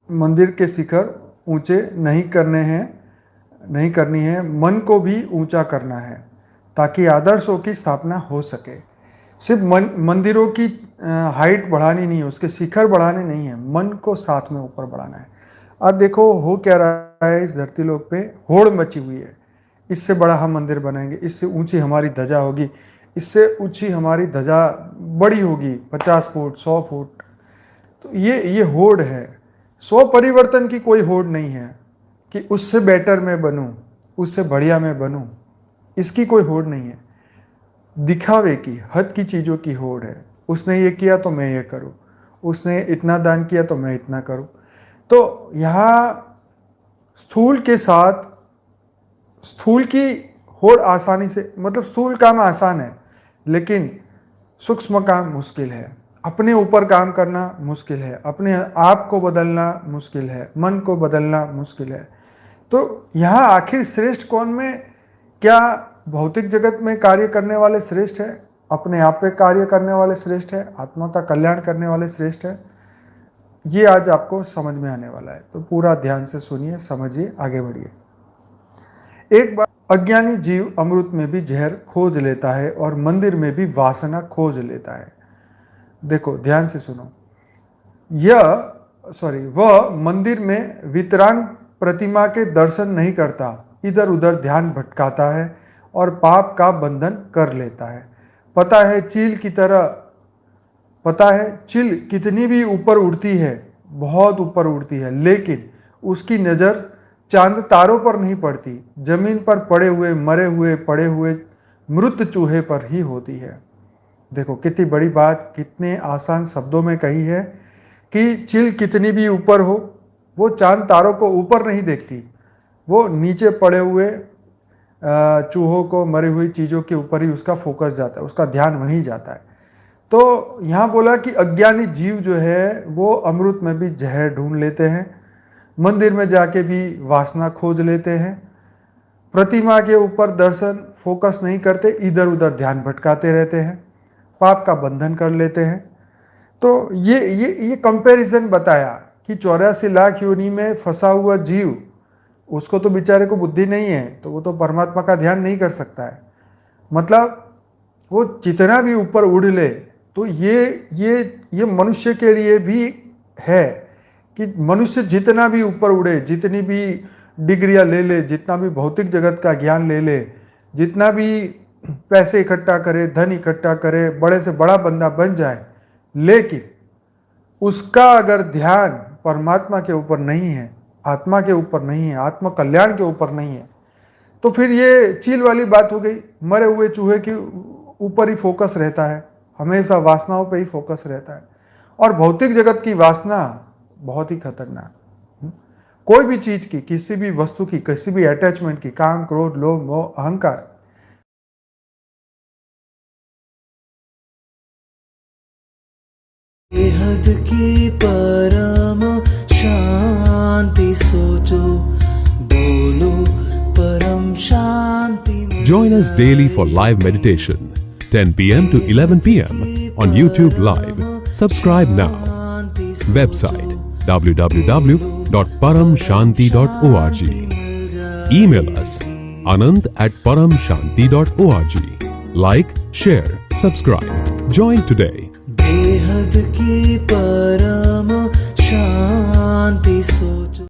मंदिर के शिखर ऊंचे नहीं करनी है, मन को भी ऊंचा करना है ताकि आदर्शों की स्थापना हो सके। सिर्फ मंदिरों की हाइट बढ़ानी नहीं है, उसके शिखर बढ़ाने नहीं है, मन को साथ में ऊपर बढ़ाना है। अब देखो हो क्या रहा है, इस धरती लोक पे होड़ मची हुई है, इससे बड़ा हम मंदिर बनाएंगे, इससे ऊंची हमारी ध्वजा होगी, इससे ऊंची हमारी ध्वजा बड़ी होगी 50 फुट 100 फुट। तो ये होड़ है। स्व परिवर्तन की कोई होड़ नहीं है कि उससे बेटर मैं बनूं, उससे बढ़िया मैं बनूं, इसकी कोई होड़ नहीं है। दिखावे की, हद की चीज़ों की होड़ है। उसने ये किया तो मैं ये करूं, उसने इतना दान किया तो मैं इतना करूं। तो यहाँ स्थूल के साथ स्थूल की होड़ आसानी से, मतलब स्थूल काम आसान है लेकिन सूक्ष्म काम मुश्किल है। अपने ऊपर काम करना मुश्किल है, अपने आप को बदलना मुश्किल है, मन को बदलना मुश्किल है। तो यहाँ आखिर श्रेष्ठ कौन में? क्या भौतिक जगत में कार्य करने वाले श्रेष्ठ है, अपने आप पे कार्य करने वाले श्रेष्ठ है, आत्मा का कल्याण करने वाले श्रेष्ठ है? ये आज आपको समझ में आने वाला है, तो पूरा ध्यान से सुनिए, समझिए, आगे बढ़िए। एक बार अज्ञानी जीव अमृत में भी जहर खोज लेता है और मंदिर में भी वासना खोज लेता है। देखो ध्यान से सुनो। वह मंदिर में वितरांग प्रतिमा के दर्शन नहीं करता, इधर उधर ध्यान भटकाता है और पाप का बंधन कर लेता है। पता है चील कितनी भी ऊपर उड़ती है, बहुत ऊपर उड़ती है, लेकिन उसकी नज़र चांद तारों पर नहीं पड़ती, जमीन पर पड़े हुए मरे हुए पड़े हुए मृत चूहे पर ही होती है। देखो कितनी बड़ी बात, कितने आसान शब्दों में कही है कि चील कितनी भी ऊपर हो, वो चांद तारों को ऊपर नहीं देखती, वो नीचे पड़े हुए चूहों को, मरी हुई चीज़ों के ऊपर ही उसका फोकस जाता है, उसका ध्यान वहीं जाता है। तो यहाँ बोला कि अज्ञानी जीव जो है वो अमृत में भी जहर ढूंढ लेते हैं, मंदिर में जाके भी वासना खोज लेते हैं, प्रतिमा के ऊपर दर्शन फोकस नहीं करते, इधर उधर ध्यान भटकाते रहते हैं, पाप का बंधन कर लेते हैं। तो ये कंपैरिजन बताया कि 84 लाख योनि में फंसा हुआ जीव, उसको तो बेचारे को बुद्धि नहीं है, तो वो तो परमात्मा का ध्यान नहीं कर सकता है। मतलब वो जितना भी ऊपर उड़ ले, तो ये मनुष्य के लिए भी है कि मनुष्य जितना भी ऊपर उड़े, जितनी भी डिग्रियां ले ले, जितना भी भौतिक जगत का ज्ञान ले ले, जितना भी पैसे इकट्ठा करे, धन इकट्ठा करे, बड़े से बड़ा बंदा बन जाए, लेकिन उसका अगर ध्यान परमात्मा के ऊपर नहीं है, आत्मा के ऊपर नहीं है, आत्म कल्याण के ऊपर नहीं है, तो फिर ये चील वाली बात हो गई। मरे हुए चूहे के ऊपर ही फोकस रहता है, हमेशा वासनाओं पे ही फोकस रहता है। और भौतिक जगत की वासना बहुत ही खतरनाक, कोई भी चीज की, किसी भी वस्तु की, किसी भी अटैचमेंट की, काम क्रोध लोभ मोह अहंकार, बेहद की परम शांति सोचो, बोलो परम शांति। Join us daily for live meditation, 10 p.m. to 11 p.m. on YouTube Live. Subscribe now. Website www.paramshanti.org. Email us anant@paramshanti.org. Like, share, subscribe. Join today. बेहद की परम शांति सोचो।